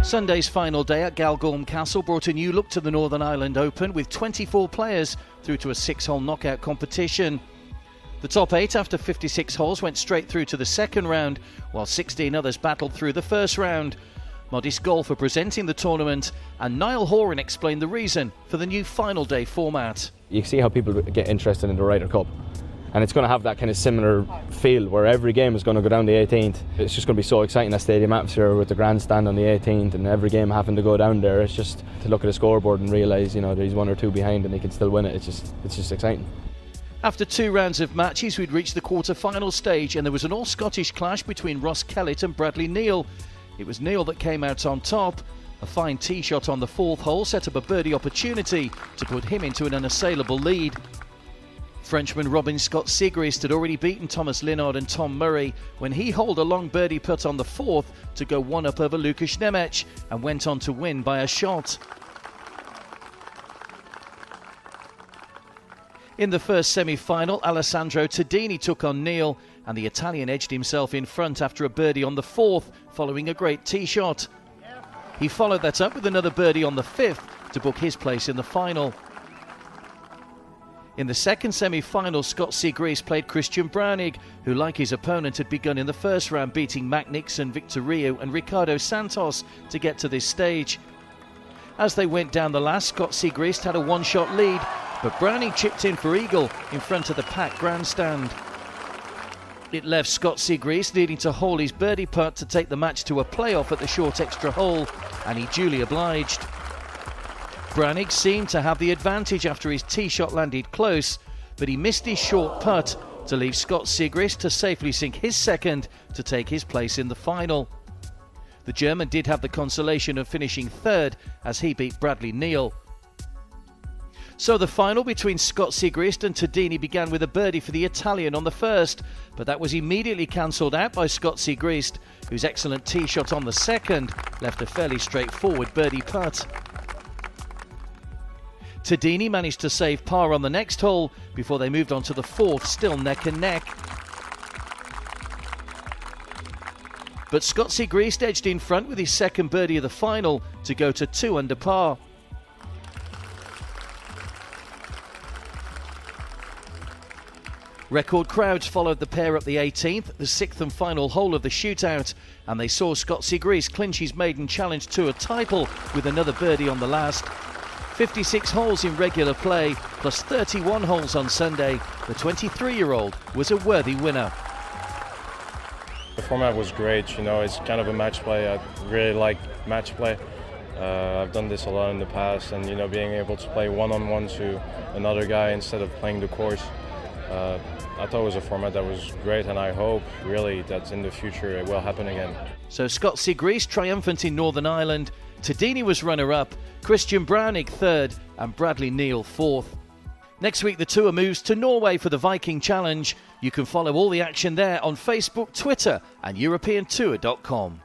Sunday's final day at Galgorm Castle brought a new look to the Northern Ireland Open, with 24 players through to a 6-hole knockout competition. The top 8 after 56 holes went straight through to the second round, while 16 others battled through the first round. Modest Golf are presenting the tournament, and Niall Horan explained the reason for the new final day format. You see how people get interested in the Ryder Cup, and it's going to have that kind of similar feel where every game is going to go down the 18th. It's just going to be so exciting, that stadium atmosphere with the grandstand on the 18th and every game having to go down there. It's just to look at a scoreboard and realise, you know, that he's 1 or 2 behind and he can still win it. It's just exciting. After 2 rounds of matches, we'd reached the quarter-final stage, and there was an all-Scottish clash between Ross Kellett and Bradley Neal. It was Neal that came out on top. A fine tee shot on the 4th hole set up a birdie opportunity to put him into an unassailable lead. Frenchman Robin Sciot-Siegrist had already beaten Thomas Linnard and Tom Murray when he holed a long birdie putt on the 4th to go 1 up over Lukas Nemec and went on to win by a shot. In the first semi-final, Alessandro Tadini took on Neal, and the Italian edged himself in front after a birdie on the 4th, following a great tee shot. He followed that up with another birdie on the 5th to book his place in the final. In the second semi-final, Sciot-Siegrist played Christian Browning, who, like his opponent, had begun in the first round, beating Mac Nixon, Victor Rio and Ricardo Santos to get to this stage. As they went down the last, Sciot-Siegrist had a 1-shot lead, but Browning chipped in for eagle in front of the packed grandstand. It left Sciot-Siegrist needing to hole his birdie putt to take the match to a playoff at the short extra hole, and he duly obliged. Browning seemed to have the advantage after his tee shot landed close, but he missed his short putt to leave Sciot-Siegrist to safely sink his second to take his place in the final. The German did have the consolation of finishing 3rd as he beat Bradley Neal. So the final between Sciot-Siegrist and Tadini began with a birdie for the Italian on the 1st, but that was immediately cancelled out by Sciot-Siegrist, whose excellent tee shot on the 2nd left a fairly straightforward birdie putt. Tadini managed to save par on the next hole before they moved on to the 4th, still neck and neck. But Sciot-Siegrist edged in front with his second birdie of the final to go to 2 under par. Record crowds followed the pair up the 18th, the 6th and final hole of the shootout, and they saw Sciot-Siegrist clinch his maiden challenge tour title with another birdie on the last. 56 holes in regular play, plus 31 holes on Sunday, the 23-year-old was a worthy winner. The format was great, you know, it's kind of a match play. I really like match play. I've done this a lot in the past, and, you know, being able to play one-on-one to another guy instead of playing the course. I thought it was a format that was great, and I hope really that in the future it will happen again. So Sciot-Siegrist triumphant in Northern Ireland, Tadini was runner-up, Christian Browning 3rd and Bradley Neal 4th. Next week the tour moves to Norway for the Viking Challenge. You can follow all the action there on Facebook, Twitter and EuropeanTour.com.